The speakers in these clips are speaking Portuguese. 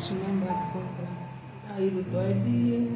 Sinambad Kota, Airu Doidia.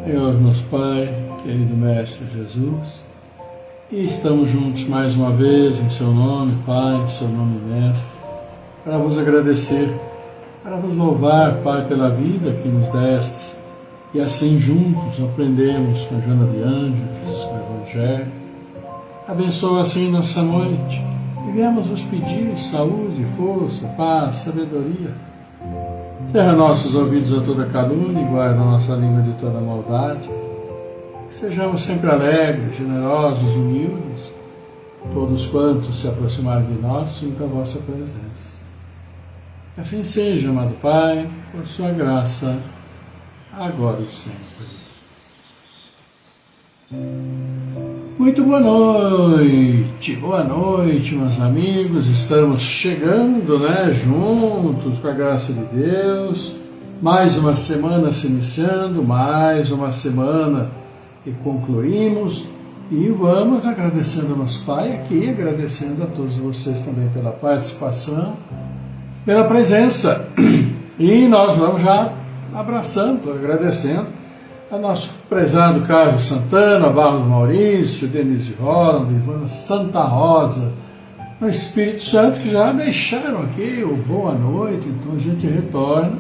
Senhor, nosso Pai, querido Mestre Jesus, e estamos juntos mais uma vez em Seu nome, Pai, em Seu nome, Mestre, para vos agradecer, para vos louvar, Pai, pela vida que nos destes, e assim juntos aprendemos com a Joana de Ângeles, com o Evangelho. Abençoa assim nossa noite, e viemos vos pedir saúde, força, paz, sabedoria. Cerra nossos ouvidos a toda calúnia e guarda a nossa língua de toda maldade. Que sejamos sempre alegres, generosos, humildes. Todos quantos se aproximarem de nós, sintam a vossa presença. Que assim seja, amado Pai, por sua graça, agora e sempre. Muito boa noite, meus amigos. Estamos chegando, juntos com a graça de Deus. Mais uma semana se iniciando, mais uma semana que concluímos. E vamos agradecendo ao nosso Pai aqui, agradecendo a todos vocês também pela participação, pela presença. E nós vamos já abraçando, agradecendo a nosso prezado Carlos Santana, Barros Maurício, Denise Holland, Ivana Santa Rosa, no Espírito Santo, que já deixaram aqui o boa noite. Então a gente retorna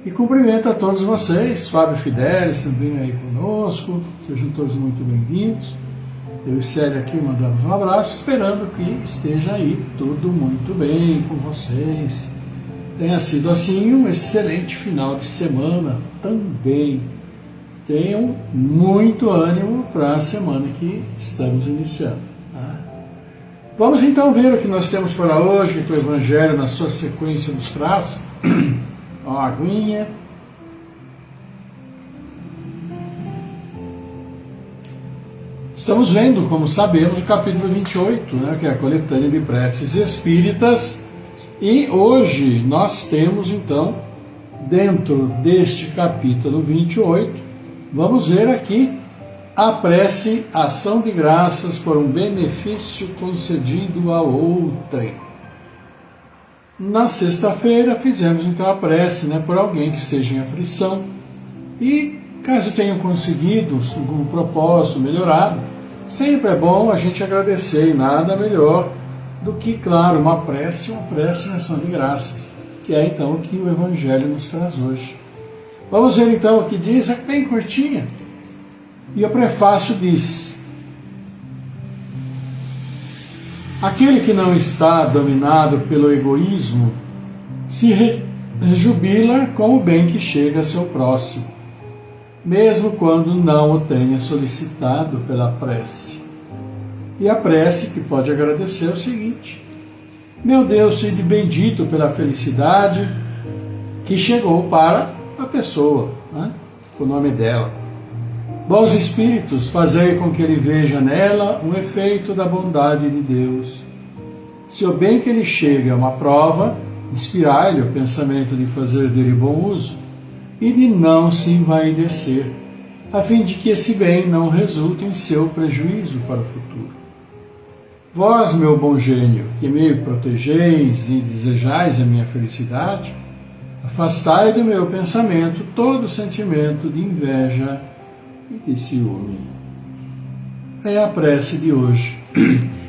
e cumprimenta a todos vocês. Fábio Fidelis também aí conosco, sejam todos muito bem-vindos. Eu e Célia aqui mandamos um abraço, esperando que esteja aí tudo muito bem com vocês. Tenha sido assim um excelente final de semana também. Tenham muito ânimo para a semana que estamos iniciando. Vamos então ver o que nós temos para hoje, que o Evangelho na sua sequência nos traz. Uma aguinha. Estamos vendo, como sabemos, o capítulo 28, que é a coletânea de preces espíritas. E hoje nós temos então, dentro deste capítulo 28, vamos ver aqui a prece, ação de graças por um benefício concedido a outrem. Na sexta-feira fizemos então a prece por alguém que esteja em aflição e caso tenham conseguido um propósito melhorado, sempre é bom a gente agradecer, e nada melhor do que, claro, uma prece em ação de graças, que é então o que o Evangelho nos traz hoje. Vamos ver então o que diz, é bem curtinha. E o prefácio diz: aquele que não está dominado pelo egoísmo se rejubila com o bem que chega a seu próximo, mesmo quando não o tenha solicitado pela prece. E a prece que pode agradecer é o seguinte: meu Deus, sede bendito pela felicidade que chegou para a pessoa, né? O nome dela. Bons espíritos, fazei com que ele veja nela um efeito da bondade de Deus. Se o bem que lhe chega é uma prova, inspirai-lhe o pensamento de fazer dele bom uso e de não se envaidecer, a fim de que esse bem não resulte em seu prejuízo para o futuro. Vós, meu bom gênio, que me protegeis e desejais a minha felicidade, afastai do meu pensamento todo sentimento de inveja e de ciúme. É a prece de hoje.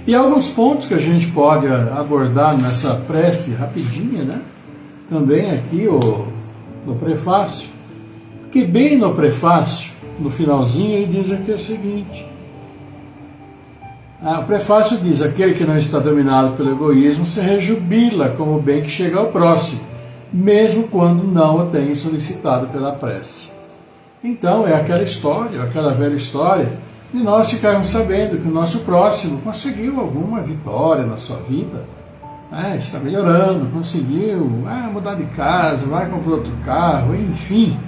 E alguns pontos que a gente pode abordar nessa prece rapidinha, né? Também aqui no prefácio. Porque bem no prefácio, no finalzinho, ele diz aqui o seguinte: o prefácio diz: aquele que não está dominado pelo egoísmo se rejubila como o bem que chega ao próximo, mesmo quando não o tem solicitado pela prece. Então é aquela história, aquela velha história, de nós ficarmos sabendo que o nosso próximo conseguiu alguma vitória na sua vida, está melhorando, conseguiu mudar de casa, vai comprar outro carro, enfim,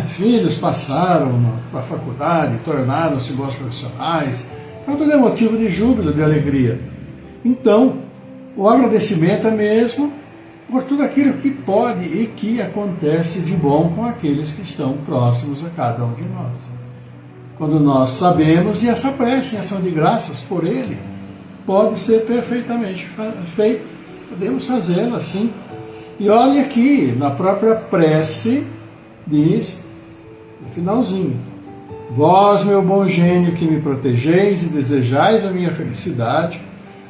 filhos passaram para a faculdade, tornaram-se bons profissionais. Então tudo é motivo de júbilo, de alegria. Então, o agradecimento é mesmo por tudo aquilo que pode e que acontece de bom com aqueles que estão próximos a cada um de nós. Quando nós sabemos, e essa prece em ação de graças por ele pode ser perfeitamente feita, podemos fazê-la assim. E olha aqui, na própria prece, diz, no finalzinho: vós, meu bom gênio, que me protegeis e desejais a minha felicidade,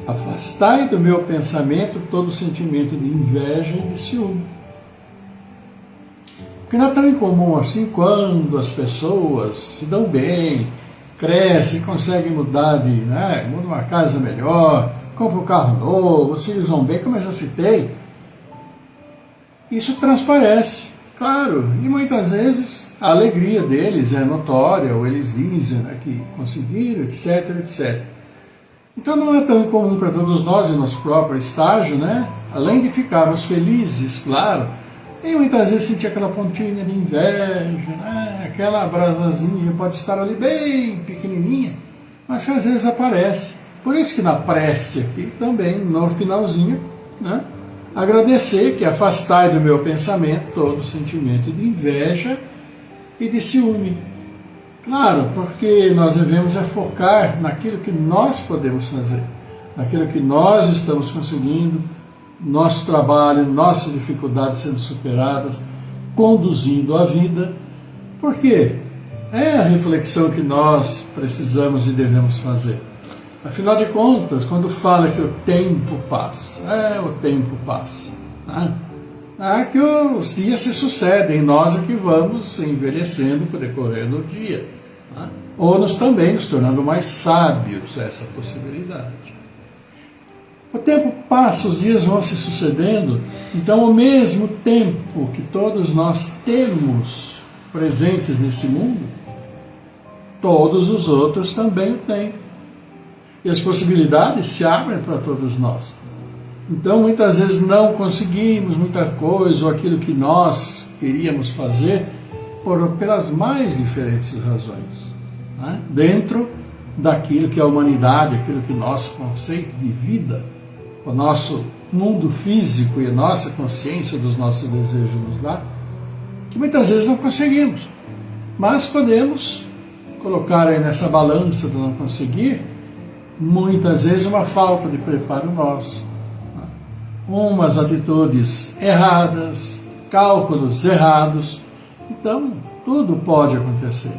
afastai do meu pensamento todo sentimento de inveja e de ciúme. Porque não é tão incomum assim quando as pessoas se dão bem, crescem, conseguem mudar muda uma casa melhor, compra um carro novo, os filhos vão bem, como eu já citei. Isso transparece, claro, e muitas vezes a alegria deles é notória, ou eles dizem que conseguiram, etc, etc. Então não é tão incomum para todos nós, em nosso próprio estágio, além de ficarmos felizes, claro, e muitas vezes sentir aquela pontinha de inveja, aquela brasazinha pode estar ali bem pequenininha, mas que às vezes aparece. Por isso que na prece aqui, também no finalzinho, agradecer que afastai do meu pensamento todo sentimento de inveja e de ciúme. Claro, porque nós devemos focar naquilo que nós podemos fazer, naquilo que nós estamos conseguindo, nosso trabalho, nossas dificuldades sendo superadas, conduzindo a vida, porque é a reflexão que nós precisamos e devemos fazer. Afinal de contas, quando fala que o tempo passa, o tempo passa, que os dias se sucedem, nós é que vamos envelhecendo com o decorrer do dia, ou também nos tornando mais sábios, essa possibilidade. O tempo passa, os dias vão se sucedendo, então ao mesmo tempo que todos nós temos presentes nesse mundo, todos os outros também o têm. E as possibilidades se abrem para todos nós. Então muitas vezes não conseguimos muita coisa, ou aquilo que nós queríamos fazer, pelas mais diferentes razões. Dentro daquilo que é a humanidade, aquilo que o nosso conceito de vida, o nosso mundo físico e a nossa consciência dos nossos desejos nos dá, que muitas vezes não conseguimos. Mas podemos colocar aí nessa balança do não conseguir, muitas vezes uma falta de preparo nosso, umas atitudes erradas, cálculos errados. Então, tudo pode acontecer.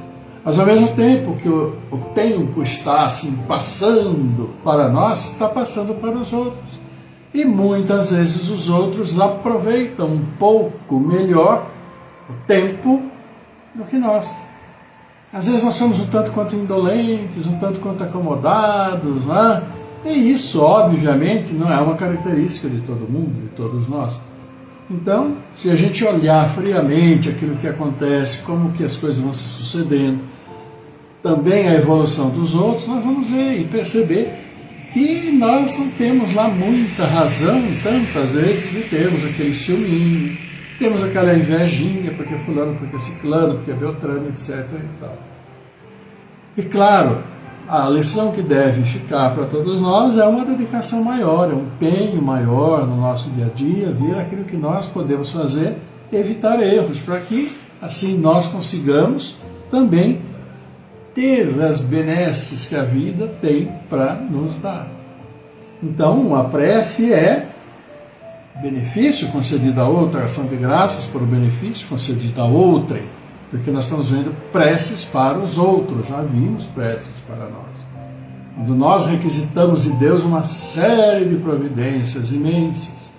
Mas ao mesmo tempo que o tempo está assim passando para nós, está passando para os outros. E muitas vezes os outros aproveitam um pouco melhor o tempo do que nós. Às vezes nós somos um tanto quanto indolentes, um tanto quanto acomodados, né? E isso, obviamente, não é uma característica de todo mundo, de todos nós. Então, se a gente olhar friamente aquilo que acontece, como que as coisas vão se sucedendo, também a evolução dos outros, nós vamos ver e perceber que nós não temos lá muita razão, tantas vezes, de termos aquele ciúminho, temos aquela invejinha, porque fulano, porque ciclano, porque beltrano, etc. e tal. E claro, a lição que deve ficar para todos nós é uma dedicação maior, é um empenho maior no nosso dia a dia, ver aquilo que nós podemos fazer, evitar erros, para que assim nós consigamos também ter as benesses que a vida tem para nos dar. Então, a prece é benefício concedido a outra, ação de graças por benefício concedido a outrem, porque nós estamos vendo preces para os outros, já vimos preces para nós. Quando nós requisitamos de Deus uma série de providências imensas,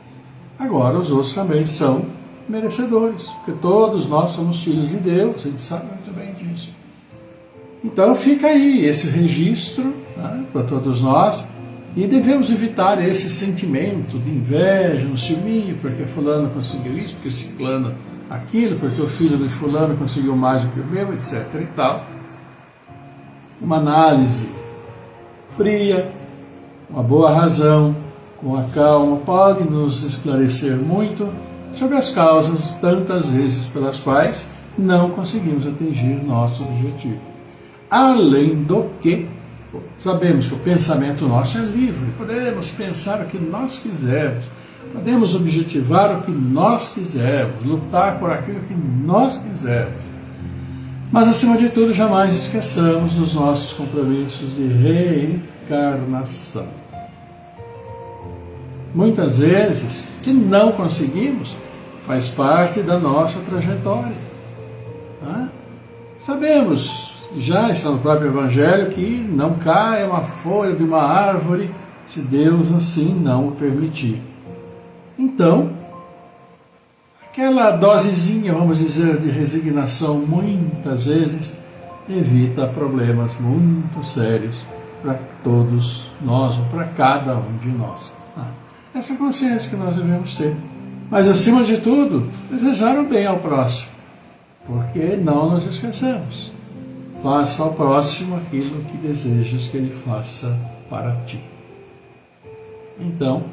agora os outros também são merecedores, porque todos nós somos filhos de Deus, a gente sabe muito bem disso. Então fica aí esse registro, né, para todos nós, e devemos evitar esse sentimento de inveja, um ciúminho, porque fulano conseguiu isso, porque ciclano aquilo, porque o filho de fulano conseguiu mais do que o meu, etc. e tal. Uma análise fria, uma boa razão, com a calma, pode nos esclarecer muito sobre as causas, tantas vezes, pelas quais não conseguimos atingir nosso objetivo. Além do que, sabemos que o pensamento nosso é livre, podemos pensar o que nós quisermos, podemos objetivar o que nós quisermos, lutar por aquilo que nós quisermos. Mas, acima de tudo, jamais esqueçamos dos nossos compromissos de reencarnação. Muitas vezes, que não conseguimos, faz parte da nossa trajetória. Tá? Sabemos, já está no próprio Evangelho, que não cai uma folha de uma árvore se Deus assim não o permitir. Então, aquela dosezinha, vamos dizer, de resignação, muitas vezes, evita problemas muito sérios para todos nós, ou para cada um de nós. Essa consciência que nós devemos ter. Mas, acima de tudo, desejar o bem ao próximo, porque não nos esquecemos. Faça ao próximo aquilo que desejas que ele faça para ti. Então,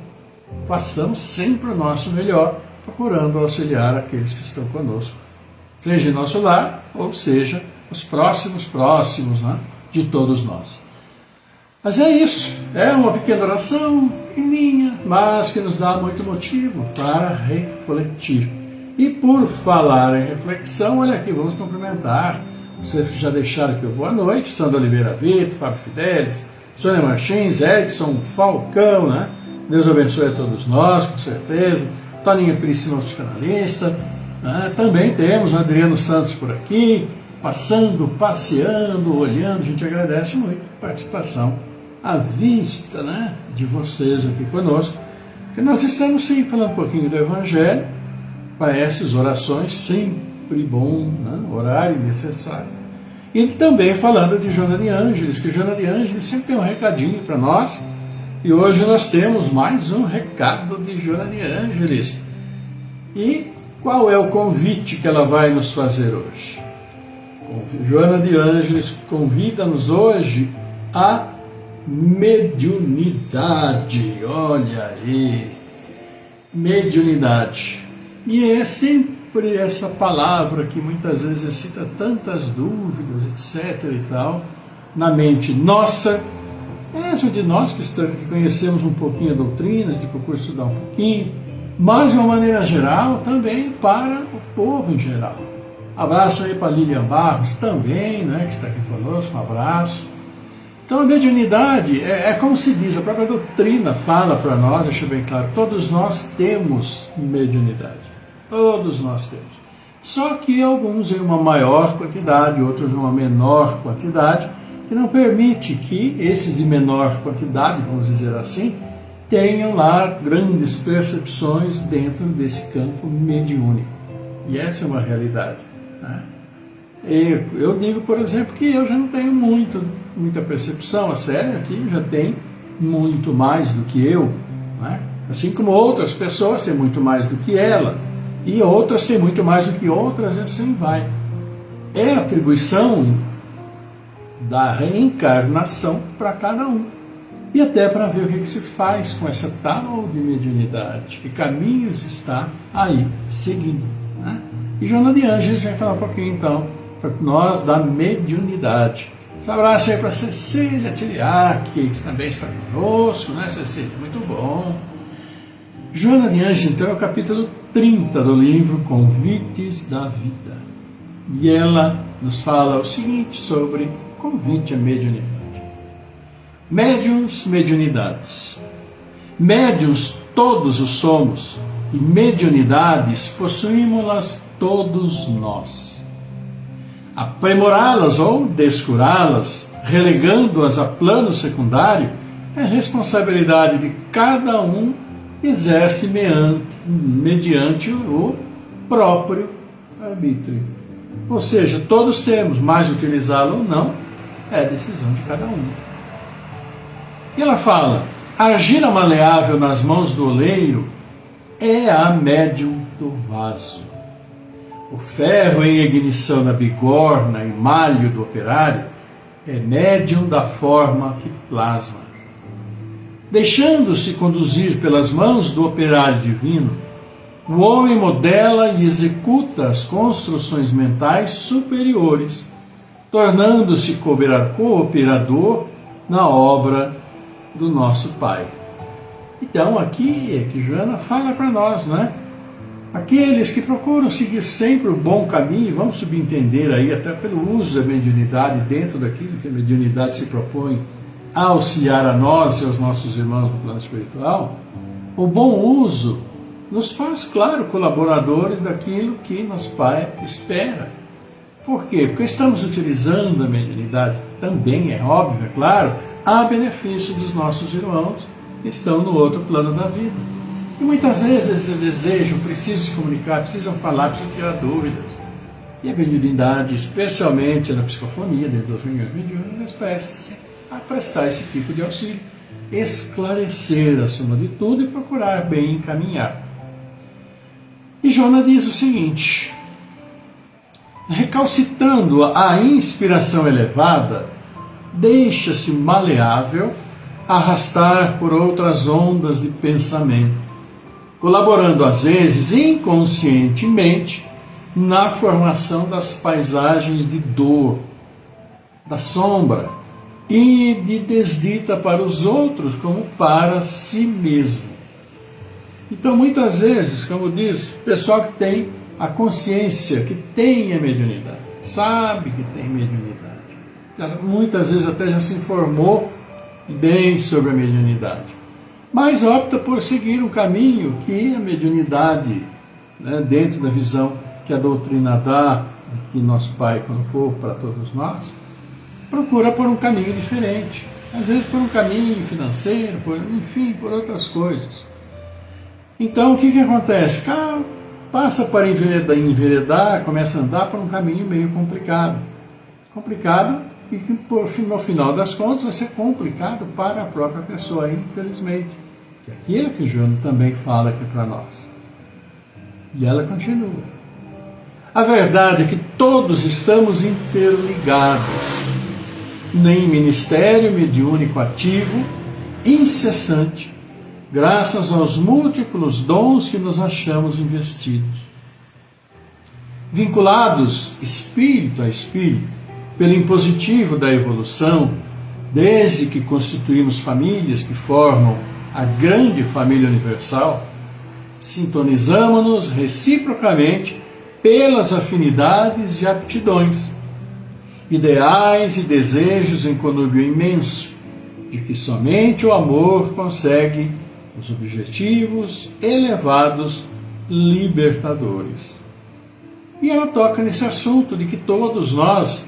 façamos sempre o nosso melhor, procurando auxiliar aqueles que estão conosco, seja em nosso lar, ou seja, os próximos, né, de todos nós. Mas é isso, é uma pequena oração, pequenininha, mas que nos dá muito motivo para refletir. E por falar em reflexão, olha aqui, vamos cumprimentar vocês que já deixaram aqui o boa noite, Sandra Oliveira Vitor, Fábio Fidelis, Sônia Martins, Edson Falcão, né? Deus abençoe a todos nós, com certeza. Toninha Pires, nosso psicanalista. Né? Também temos o Adriano Santos por aqui, passando, passeando, olhando. A gente agradece muito a participação à vista, né, de vocês aqui conosco. Porque nós estamos sim falando um pouquinho do Evangelho, preces, orações, sempre bom, né, horário necessário. E também falando de Joana de Ângeles, que Joana de Ângeles sempre tem um recadinho para nós. E hoje nós temos mais um recado de Joana de Ângeles. E qual é o convite que ela vai nos fazer hoje? Joana de Ângeles convida-nos hoje à mediunidade. Olha aí, mediunidade. E é sempre essa palavra que muitas vezes excita tantas dúvidas, etc. e tal, na mente nossa, mesmo de nós que conhecemos um pouquinho a doutrina, que procuramos estudar um pouquinho, mas de uma maneira geral também para o povo em geral. Abraço aí para Lilian Barros também, né, que está aqui conosco, um abraço. Então a mediunidade é como se diz, a própria doutrina fala para nós, deixa bem claro, todos nós temos mediunidade, todos nós temos. Só que alguns em uma maior quantidade, outros em uma menor quantidade, que não permite que esses de menor quantidade, vamos dizer assim, tenham lá grandes percepções dentro desse campo mediúnico. E essa é uma realidade, né? Eu digo, por exemplo, que eu já não tenho muita percepção. A Célia aqui já tem muito mais do que eu, né? Assim como outras pessoas têm muito mais do que ela, e outras têm muito mais do que outras, e assim vai. É atribuição da reencarnação para cada um. E até para ver o que se faz com essa tal de mediunidade, que caminhos está aí seguindo, né? E Joana de Ângeles vai falar um pouquinho então para nós da mediunidade. Um abraço aí para Cecília Tiliac, que também está conosco, né, Cecília? Muito bom. Joana de Ângeles, então, é o capítulo 30 do livro Convites da Vida. E ela nos fala o seguinte sobre convite à mediunidade. Médiuns, mediunidades. Médiuns todos os somos, e mediunidades possuímos-las todos nós. Aprimorá-las ou descurá-las, relegando-as a plano secundário, é responsabilidade de cada um, exerce mediante o próprio arbítrio. Ou seja, todos temos, mas utilizá-lo ou não é decisão de cada um. E ela fala: a argila maleável nas mãos do oleiro é a médium do vaso. O ferro em ignição na bigorna e malho do operário é médium da forma que plasma. Deixando-se conduzir pelas mãos do operário divino, o homem modela e executa as construções mentais superiores, tornando-se cooperador na obra do nosso Pai. Então aqui é que Joana fala para nós, né? Aqueles que procuram seguir sempre o bom caminho, vamos subentender aí, até pelo uso da mediunidade dentro daquilo que a mediunidade se propõe a auxiliar a nós e aos nossos irmãos no plano espiritual, o bom uso nos faz, claro, colaboradores daquilo que nosso Pai espera. Por quê? Porque estamos utilizando a mediunidade, também é óbvio, é claro, a benefício dos nossos irmãos que estão no outro plano da vida. E muitas vezes eles desejam, precisam se comunicar, precisam falar, precisam tirar dúvidas. E a mediunidade, especialmente na psicofonia, dentro das reuniões mediúnicas, presta-se a prestar esse tipo de auxílio, esclarecer acima de tudo e procurar bem encaminhar. E Joana diz o seguinte: recalcitando a inspiração elevada, deixa-se maleável arrastar por outras ondas de pensamento, colaborando às vezes inconscientemente na formação das paisagens de dor, da sombra e de desdita para os outros como para si mesmo. Então muitas vezes, como diz o pessoal que tem a consciência, que tem a mediunidade, sabe que tem mediunidade, muitas vezes até já se informou bem sobre a mediunidade, mas opta por seguir um caminho que a mediunidade, né, dentro da visão que a doutrina dá, que nosso Pai colocou para todos nós, procura por um caminho diferente, às vezes por um caminho financeiro, enfim, por outras coisas. Então o que acontece? Passa para enveredar, começa a andar por um caminho meio complicado e que no final das contas vai ser complicado para a própria pessoa, infelizmente. Que é aquilo que Joana também fala aqui para nós. E ela continua: a verdade é que todos estamos interligados em ministério mediúnico ativo, incessante, graças aos múltiplos dons que nos achamos investidos. Vinculados espírito a espírito, pelo impositivo da evolução, desde que constituímos famílias que formam a grande família universal, sintonizamos-nos reciprocamente pelas afinidades e aptidões, ideais e desejos em conúbio imenso, de que somente o amor consegue os objetivos elevados libertadores. E ela toca nesse assunto de que todos nós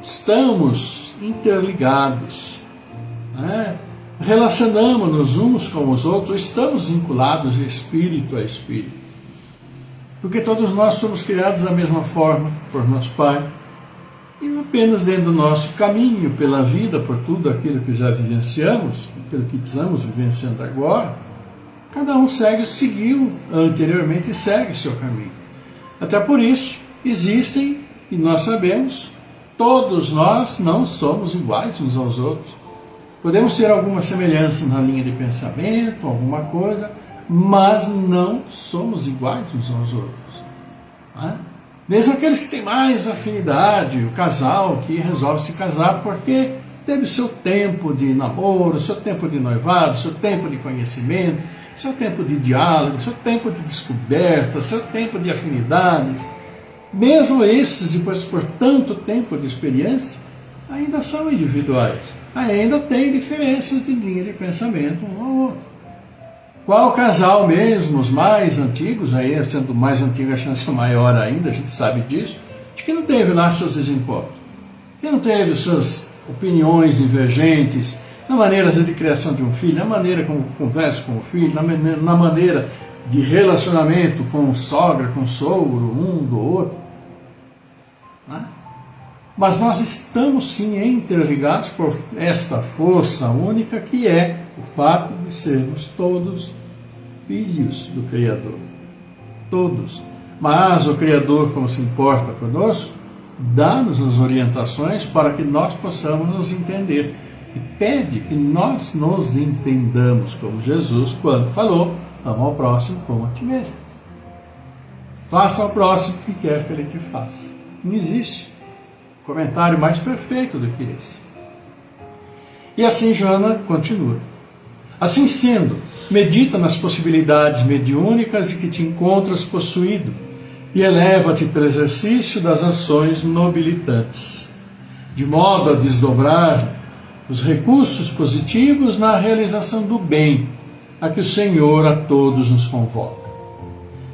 estamos interligados, né? relacionamos-nos uns com os outros, estamos vinculados espírito a espírito. Porque todos nós somos criados da mesma forma por nosso Pai. E apenas dentro do nosso caminho pela vida, por tudo aquilo que já vivenciamos, pelo que estamos vivenciando agora, cada um seguiu anteriormente e segue seu caminho. Até por isso, existem, e nós sabemos, todos nós não somos iguais uns aos outros. Podemos ter alguma semelhança na linha de pensamento, alguma coisa, mas não somos iguais uns aos outros. Não é? Mesmo aqueles que têm mais afinidade, o casal que resolve se casar porque teve o seu tempo de namoro, o seu tempo de noivado, o seu tempo de conhecimento, o seu tempo de diálogo, o seu tempo de descoberta, o seu tempo de afinidades. Mesmo esses, depois por tanto tempo de experiência, ainda são individuais, ainda têm diferenças de linha de pensamento um ao outro. Qual casal mesmo, os mais antigos, aí sendo mais antigo a chance maior ainda, a gente sabe disso, de que não teve lá seus desencontros, que não teve suas opiniões divergentes, na maneira de criação de um filho, na maneira como conversa com o filho, na maneira de relacionamento com sogra, com sogro, um do outro. Né? Mas nós estamos sim interligados por esta força única que é o fato de sermos todos filhos do Criador. Todos. Mas o Criador, como se importa conosco, dá-nos as orientações para que nós possamos nos entender. E pede que nós nos entendamos, como Jesus, quando falou, ama ao próximo como a ti mesmo. Faça ao próximo o que quer que ele te faça. Não existe comentário mais perfeito do que esse. E assim Joana continua. Assim sendo, medita nas possibilidades mediúnicas de que te encontras possuído e eleva-te pelo exercício das ações nobilitantes, de modo a desdobrar os recursos positivos na realização do bem a que o Senhor a todos nos convoca.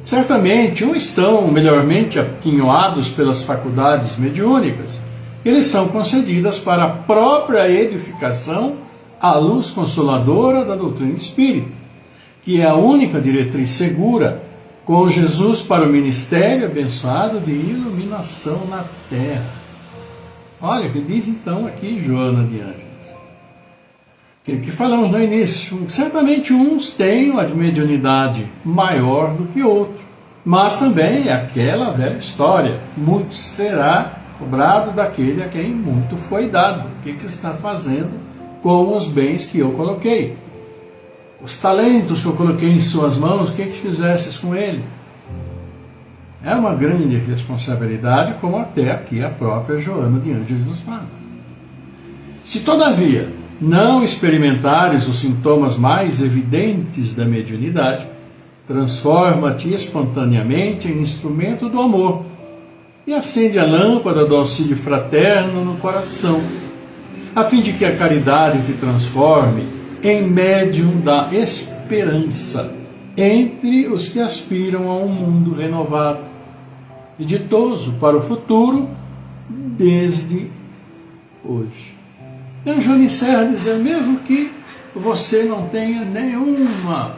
Certamente, uns estão melhormente aquinhoados pelas faculdades mediúnicas, que lhes são concedidas para a própria edificação à luz consoladora da doutrina espírita, que é a única diretriz segura com Jesus para o ministério abençoado de iluminação na terra. Olha o que diz então aqui Joana de Ângeles. Que falamos no início, certamente uns têm uma mediunidade maior do que outros, mas também é aquela velha história, muito será cobrado daquele a quem muito foi dado. O que está fazendo com os bens que eu coloquei? Os talentos que eu coloquei em suas mãos, o que fizesses com ele? É uma grande responsabilidade, como até aqui a própria Joana de Ângeles nos fala. Se todavia não experimentares os sintomas mais evidentes da mediunidade, transforma-te espontaneamente em instrumento do amor e acende a lâmpada do auxílio fraterno no coração, a fim de que a caridade te transforme em médium da esperança entre os que aspiram a um mundo renovado e ditoso para o futuro desde hoje. Então, Joana encerra dizendo, mesmo que você não tenha nenhuma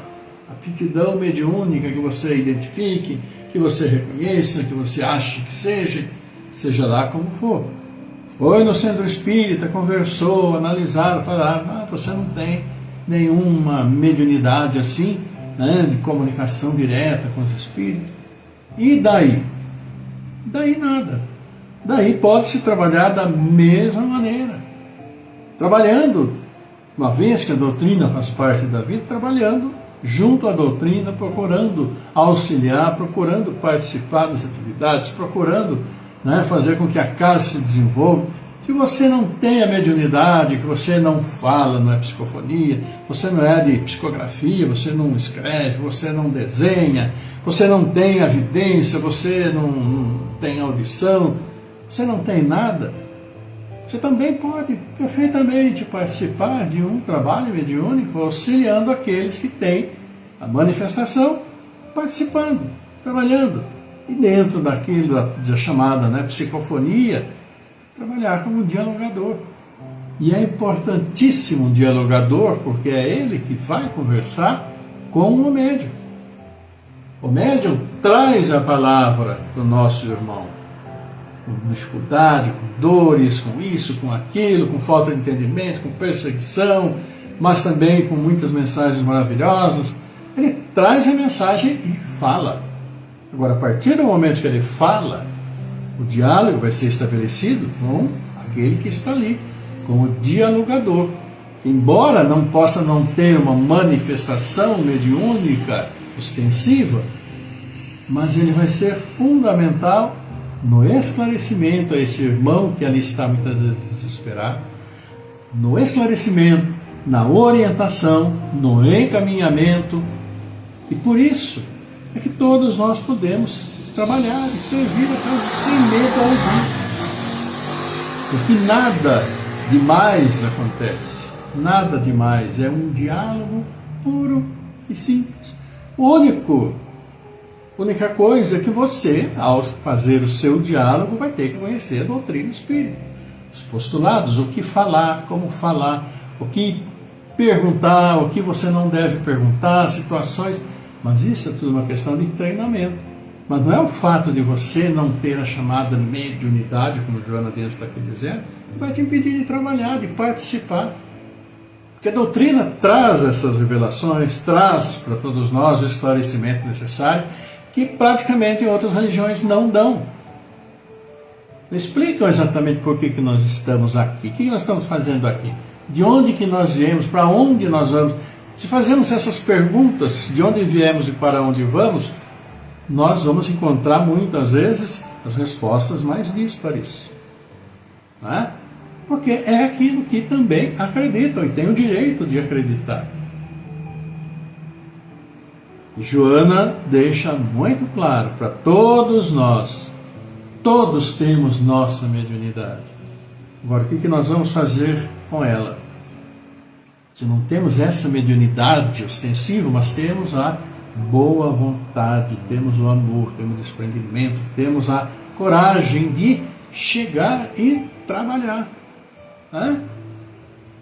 aptidão mediúnica que você identifique, que você reconheça, que você ache que seja lá como for. Foi no centro espírita, conversou, analisaram, falaram, você não tem nenhuma mediunidade assim, né, de comunicação direta com os espíritos. E daí? Daí nada. Daí pode-se trabalhar da mesma maneira. Trabalhando, uma vez que a doutrina faz parte da vida, trabalhando junto à doutrina, procurando auxiliar, procurando participar das atividades, procurando, né, fazer com que a casa se desenvolva. Se você não tem a mediunidade, que você não fala, não é psicofonia, você não é de psicografia, você não escreve, você não desenha, você não tem evidência, você não tem audição, você não tem nada, você também pode perfeitamente participar de um trabalho mediúnico, auxiliando aqueles que têm a manifestação, participando, trabalhando. E dentro daquilo da chamada, né, psicofonia, trabalhar como dialogador. E é importantíssimo um dialogador, porque é ele que vai conversar com o médium. O médium traz a palavra do nosso irmão, com dificuldade, com dores, com isso, com aquilo, com falta de entendimento, com perseguição, mas também com muitas mensagens maravilhosas. Ele traz a mensagem e fala. Agora, a partir do momento que ele fala, o diálogo vai ser estabelecido com aquele que está ali, com o dialogador. Embora não possa não ter uma manifestação mediúnica ostensiva, mas ele vai ser fundamental no esclarecimento a esse irmão que ali está muitas vezes desesperado, no esclarecimento, na orientação, no encaminhamento. E por isso é que todos nós podemos trabalhar e servir a Deus sem medo algum. Porque nada demais acontece, nada demais, é um diálogo puro e simples. Única coisa é que você, ao fazer o seu diálogo, vai ter que conhecer a doutrina espírita, os postulados, o que falar, como falar, o que perguntar, o que você não deve perguntar, situações, mas isso é tudo uma questão de treinamento. Mas não é o fato de você não ter a chamada mediunidade, como Joana Dias está aqui dizendo, que vai te impedir de trabalhar, de participar. Porque a doutrina traz essas revelações, traz para todos nós o esclarecimento necessário, que praticamente outras religiões não dão. Não explicam exatamente por que nós estamos aqui, o que nós estamos fazendo aqui, de onde que nós viemos, para onde nós vamos. Se fazemos essas perguntas, de onde viemos e para onde vamos, nós vamos encontrar muitas vezes as respostas mais díspares. Não é? Porque é aquilo que também acreditam e têm o direito de acreditar. E Joana deixa muito claro para todos nós, todos temos nossa mediunidade. Agora, o que nós vamos fazer com ela? Se não temos essa mediunidade ostensiva, mas temos a boa vontade, temos o amor, temos o desprendimento, temos a coragem de chegar e trabalhar. Né?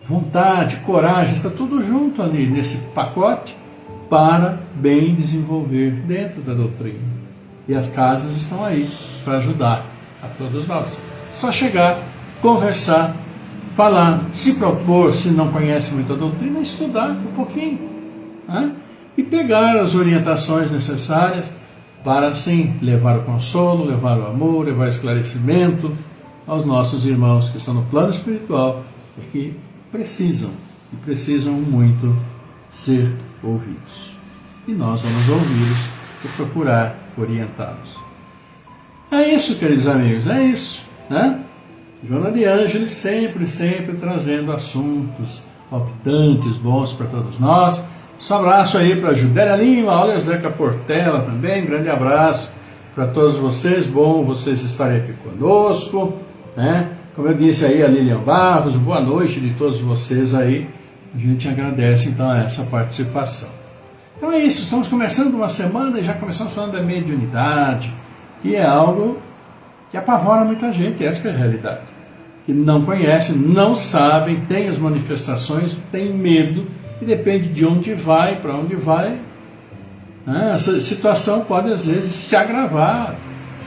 Vontade, coragem, está tudo junto ali nesse pacote para bem desenvolver dentro da doutrina. E as casas estão aí para ajudar a todos nós. Só chegar, conversar, falar, se propor, se não conhece muito a doutrina, estudar um pouquinho. Né? E pegar as orientações necessárias para, assim, levar o consolo, levar o amor, levar o esclarecimento aos nossos irmãos que estão no plano espiritual e que precisam muito ser ouvidos. E nós vamos ouvi-los e procurar orientá-los. É isso, queridos amigos, é isso, né? Joana de Ângeles sempre trazendo assuntos palpitantes, bons para todos nós. Um abraço aí para a Judélia Lima, olha o Zeca Portela também, grande abraço para todos vocês, bom vocês estarem aqui conosco, né? Como eu disse aí, a Lilian Barros, boa noite de todos vocês aí, a gente agradece então essa participação. Então é isso, estamos começando uma semana e já começamos falando da mediunidade, que é algo que apavora muita gente, essa é a realidade. Que não conhece, não sabem, tem as manifestações, tem medo, e depende de onde vai, para onde vai. Essa situação pode às vezes se agravar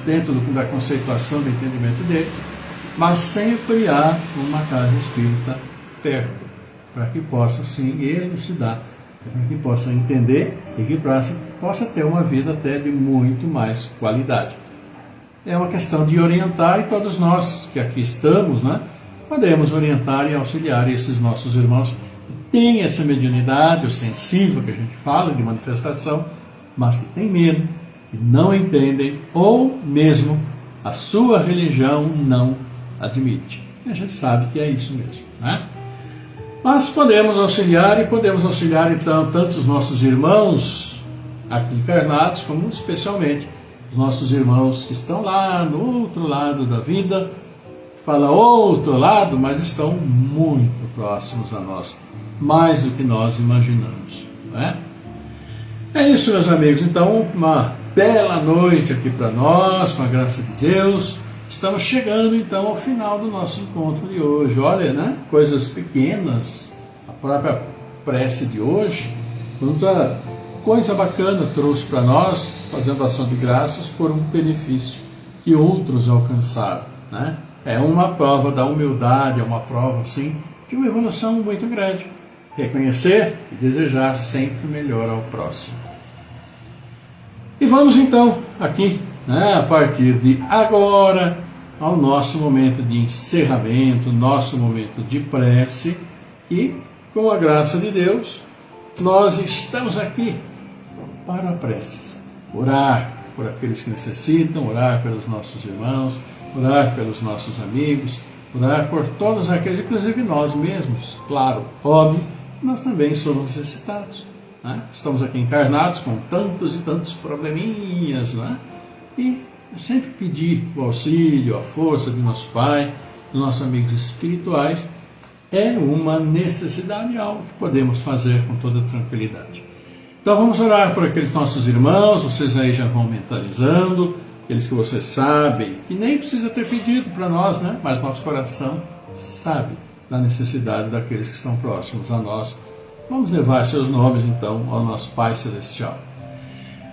dentro da conceituação, do entendimento deles, mas sempre há uma casa espírita perto, para que possa sim elucidar, para que possa entender e que possa ter uma vida até de muito mais qualidade. É uma questão de orientar, e todos nós que aqui estamos, né, podemos orientar e auxiliar esses nossos irmãos que têm essa mediunidade ostensiva que a gente fala de manifestação, mas que têm medo, que não entendem, ou mesmo a sua religião não admite. E a gente sabe que é isso mesmo, né? Mas podemos auxiliar, e podemos auxiliar então tanto os nossos irmãos aqui encarnados, como especialmente os nossos irmãos que estão lá no outro lado da vida. Fala outro lado, mas estão muito próximos a nós, mais do que nós imaginamos, não é? É isso, meus amigos. Então, uma bela noite aqui para nós, com a graça de Deus. Estamos chegando então ao final do nosso encontro de hoje. Olha, né? Coisas pequenas, a própria prece de hoje, quanta coisa bacana trouxe para nós, fazendo ação de graças por um benefício que outros alcançaram, né? É uma prova da humildade, é uma prova, assim, de uma evolução muito grande. Reconhecer e desejar sempre o melhor ao próximo. E vamos então, aqui, né, a partir de agora, ao nosso momento de encerramento, nosso momento de prece, e, com a graça de Deus, nós estamos aqui para a prece. Orar por aqueles que necessitam, orar pelos nossos irmãos, orar pelos nossos amigos, orar por todos aqueles, inclusive nós mesmos, claro, óbvio, nós também somos necessitados, né? Estamos aqui encarnados com tantos e tantos probleminhas, né? E sempre pedir o auxílio, a força de nosso Pai, dos nossos amigos espirituais, é uma necessidade, algo que podemos fazer com toda tranquilidade. Então vamos orar por aqueles nossos irmãos, vocês aí já vão mentalizando, aqueles que vocês sabem, que nem precisa ter pedido para nós, né? Mas nosso coração sabe da necessidade daqueles que estão próximos a nós. Vamos levar seus nomes então ao nosso Pai Celestial.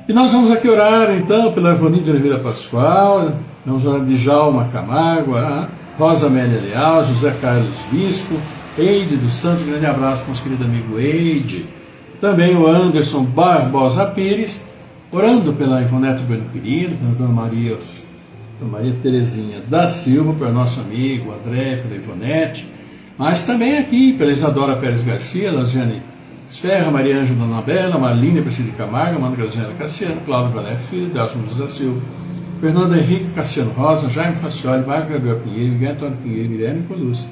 E nós vamos aqui orar então pela Ivone de Oliveira Pascoal, vamos orar de Djalma Camargo, a Rosa Amélia Leal, José Carlos Bispo, Eide dos Santos, grande abraço para o nosso querido amigo Eide. Também o Anderson Barbosa Pires, orando pela Ivonete Bueno Querido, pela Dona Maria Terezinha da Silva, para nosso amigo André, pela Ivonete, mas também aqui pela Isadora Pérez Garcia, Laziane Esferra, Maria Ângela Anabela, Marlene Priscila de Camargo, Amanda Graziela Cassiano, Cláudio Valério Filho, Delcio Mendes da Silva, Fernando Henrique Cassiano Rosa, Jaime Facioli, Marco Gabriel Pinheiro, Miguel Antônio Pinheiro, Guilherme Colucci,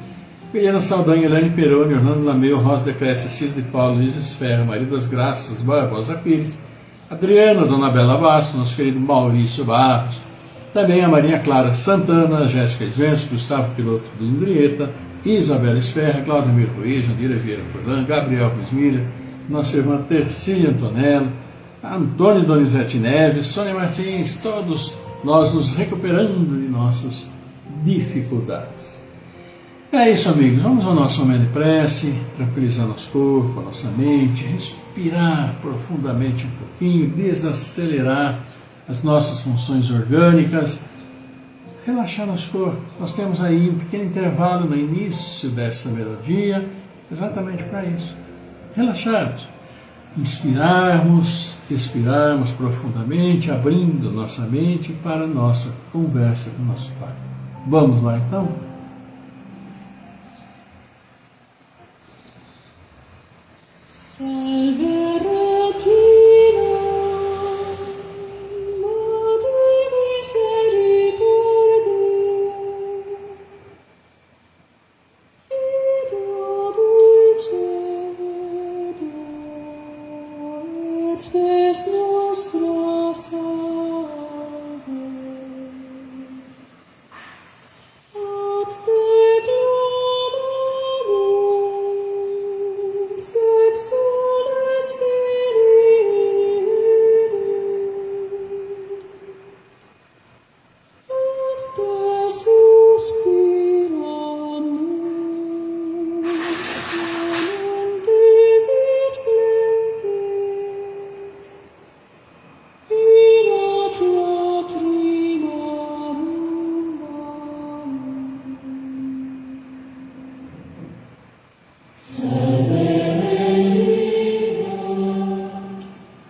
Helena Saldanha, Helene Peroni, Orlando Lameu, Rosa de Clécia, Cecília de Paulo, Luiz Esferra, Maria das Graças, Barbosa Pires, Adriana, Dona Bela Basso, nosso querido Maurício Barros, também a Maria Clara Santana, Jéssica Svenso, Gustavo Piloto de Indrieta, Isabela Esferra, Cláudio Mir Ruiz, Jandira Vieira Furlan, Gabriel Ruiz Miller, nossa irmã Tercília Antonello, Antônio Donizete Neves, Sônia Martins, todos nós nos recuperando de nossas dificuldades. É isso, amigos, vamos ao nosso momento de prece, tranquilizar nosso corpo, a nossa mente, respirar profundamente um pouquinho, desacelerar as nossas funções orgânicas, relaxar nosso corpo. Nós temos aí um pequeno intervalo no início dessa melodia, exatamente para isso. Relaxarmos, inspirarmos, expirarmos profundamente, abrindo nossa mente para a nossa conversa com nosso Pai. Vamos lá então? Salve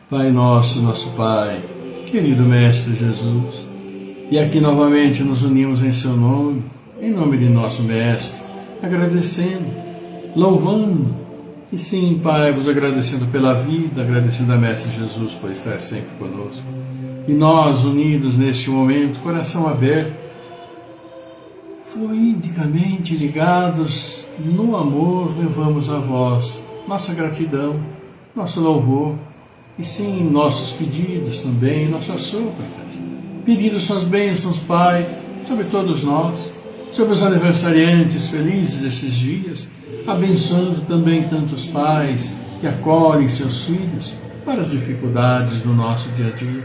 Pai nosso, nosso Pai, querido Mestre Jesus, e aqui novamente nos unimos em Seu nome, em nome de nosso Mestre, agradecendo, louvando, e sim, Pai, vos agradecendo pela vida, agradecendo a Mestre Jesus por estar sempre conosco. E nós, unidos neste momento, coração aberto, fluidicamente ligados no amor, levamos a vós nossa gratidão, nosso louvor, e sim, nossos pedidos também, nossas súplicas. Pedidos suas bênçãos, Pai, sobre todos nós, sobre os aniversariantes felizes esses dias, abençoando também tantos pais que acolhem seus filhos para as dificuldades do nosso dia a dia.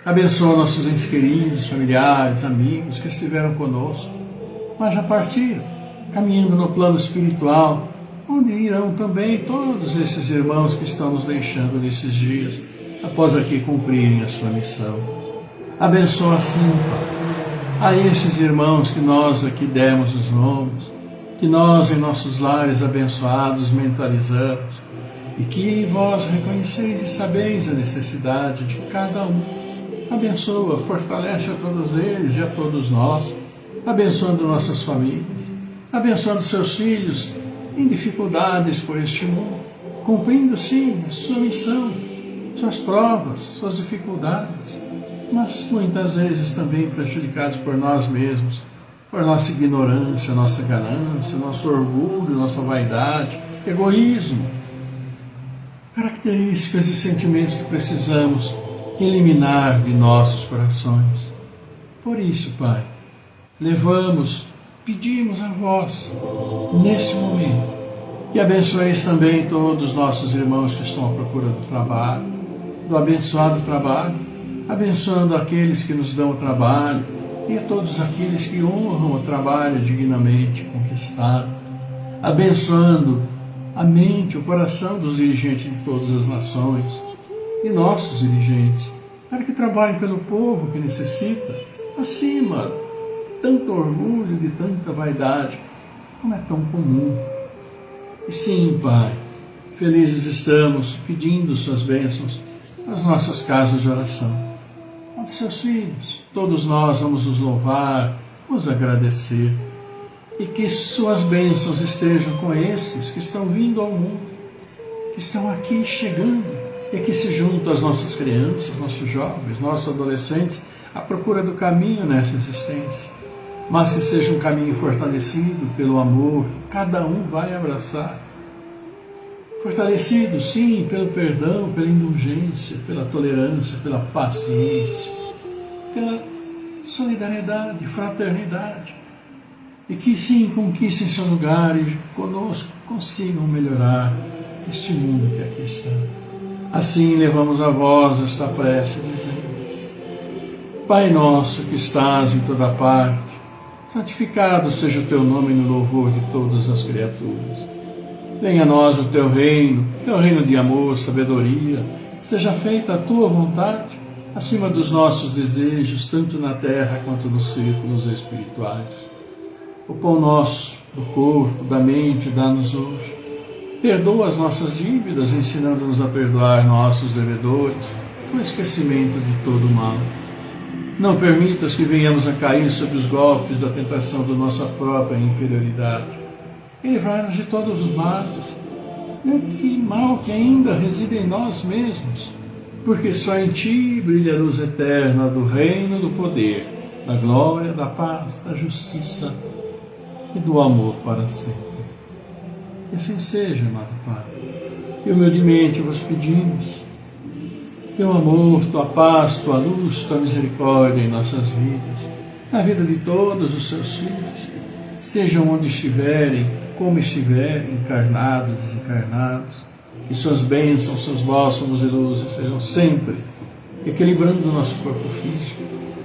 Abençoa nossos entes queridos, familiares, amigos que estiveram conosco, mas já partiram, caminhando no plano espiritual, onde irão também todos esses irmãos que estão nos deixando nesses dias, após aqui cumprirem a sua missão. Abençoa assim, Pai, a esses irmãos que nós aqui demos os nomes, que nós em nossos lares abençoados mentalizamos, e que vós reconheceis e sabeis a necessidade de cada um. Abençoa, fortalece a todos eles e a todos nós, abençoando nossas famílias, abençoando seus filhos em dificuldades por este mundo, cumprindo sim a sua missão, suas provas, suas dificuldades, mas muitas vezes também prejudicados por nós mesmos, por nossa ignorância, nossa ganância, nosso orgulho, nossa vaidade, egoísmo, características e sentimentos que precisamos eliminar de nossos corações. Por isso, Pai, pedimos a vós, nesse momento, que abençoeis também todos os nossos irmãos que estão à procura do trabalho, do abençoado trabalho, abençoando aqueles que nos dão o trabalho e a todos aqueles que honram o trabalho dignamente conquistado, abençoando a mente, o coração dos dirigentes de todas as nações e nossos dirigentes, para que trabalhem pelo povo que necessita, acima de tanto orgulho, de tanta vaidade, como é tão comum. E sim, Pai, felizes estamos pedindo suas bênçãos nas nossas casas de oração, onde seus filhos, todos nós vamos nos louvar, nos agradecer, e que suas bênçãos estejam com esses que estão vindo ao mundo, que estão aqui chegando, e que se juntam às nossas crianças, nossos jovens, nossos adolescentes, à procura do caminho nessa existência, mas que seja um caminho fortalecido pelo amor que cada um vai abraçar. Fortalecido, sim, pelo perdão, pela indulgência, pela tolerância, pela paciência, pela solidariedade, fraternidade. E que, sim, conquistem seu lugar e conosco consigam melhorar este mundo que aqui está. Assim levamos a vós esta prece, dizendo: Pai nosso que estás em toda parte, santificado seja o teu nome no louvor de todas as criaturas. Venha a nós o teu reino de amor, sabedoria, seja feita a tua vontade, acima dos nossos desejos, tanto na terra quanto nos círculos espirituais. O pão nosso, do corpo, da mente, dá-nos hoje. Perdoa as nossas dívidas, ensinando-nos a perdoar nossos devedores, com esquecimento de todo o mal. Não permitas que venhamos a cair sob os golpes da tentação da nossa própria inferioridade. E livrai-nos de todos os males, e que mal que ainda reside em nós mesmos, porque só em Ti brilha a luz eterna do reino, do poder, da glória, da paz, da justiça e do amor para sempre. Que assim seja, amado Pai. E humildemente vos pedimos teu amor, tua paz, tua luz, tua misericórdia em nossas vidas, na vida de todos os seus filhos, estejam onde estiverem, como estiverem, encarnados, desencarnados, que suas bênçãos, seus bálsamos e luzes sejam sempre equilibrando o nosso corpo físico,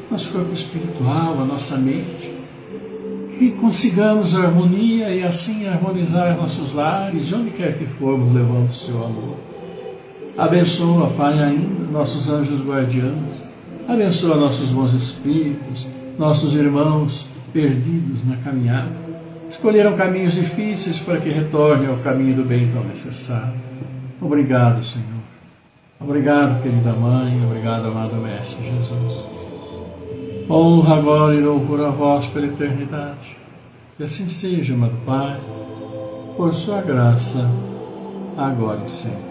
nosso corpo espiritual, a nossa mente, que consigamos a harmonia e assim harmonizar nossos lares, onde quer que formos, levando o seu amor. Abençoa, Pai, ainda nossos anjos guardiães, abençoa nossos bons espíritos, nossos irmãos perdidos na caminhada. Escolheram caminhos difíceis para que retornem ao caminho do bem tão necessário. Obrigado, Senhor. Obrigado, querida Mãe, obrigado, amado Mestre Jesus. Honra, glória e louvor a vós pela eternidade. Que assim seja, amado Pai, por sua graça, agora e sempre.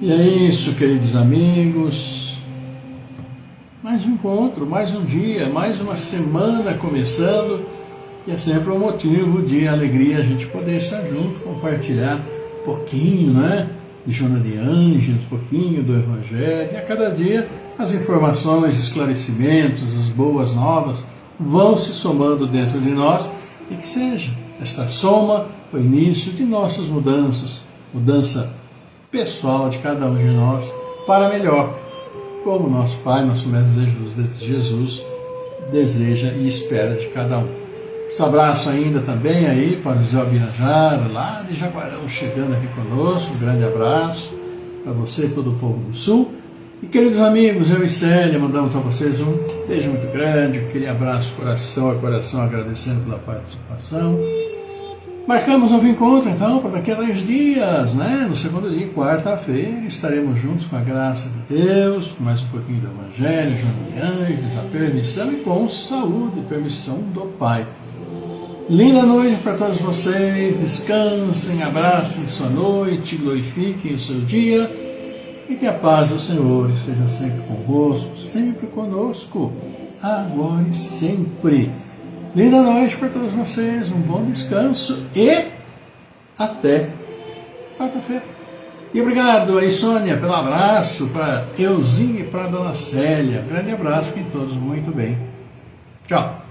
E é isso, queridos amigos. Mais um encontro, mais um dia, mais uma semana começando. E é sempre um motivo de alegria a gente poder estar junto, compartilhar um pouquinho, né, de Joana de Ângeles, um pouquinho do Evangelho. E a cada dia as informações, esclarecimentos, as boas novas vão se somando dentro de nós e que seja essa soma o início de nossas mudanças, mudança pessoal de cada um de nós para melhor, como nosso Pai, nosso Mestre Jesus deseja e espera de cada um. Esse abraço ainda também aí para o Zé Albirajara, lá de Jaguarão, chegando aqui conosco. Um grande abraço para você e todo o povo do Sul. E queridos amigos, eu e Célia mandamos a vocês um beijo muito grande, aquele abraço coração a coração, agradecendo pela participação. Marcamos um novo encontro então para daqui a 2 dias, né? No segundo dia, quarta-feira, estaremos juntos com a graça de Deus, com mais um pouquinho do Evangelho, João de Ângeles, a permissão e com saúde e permissão do Pai. Linda noite para todos vocês, descansem, abracem sua noite, glorifiquem o seu dia e que a paz do Senhor esteja sempre convosco, sempre conosco, agora e sempre. Linda noite para todos vocês, um bom descanso e até quarta-feira. E obrigado aí, Sônia, pelo abraço, para Euzinha e para a Dona Célia. Um grande abraço, fiquem todos muito bem. Tchau.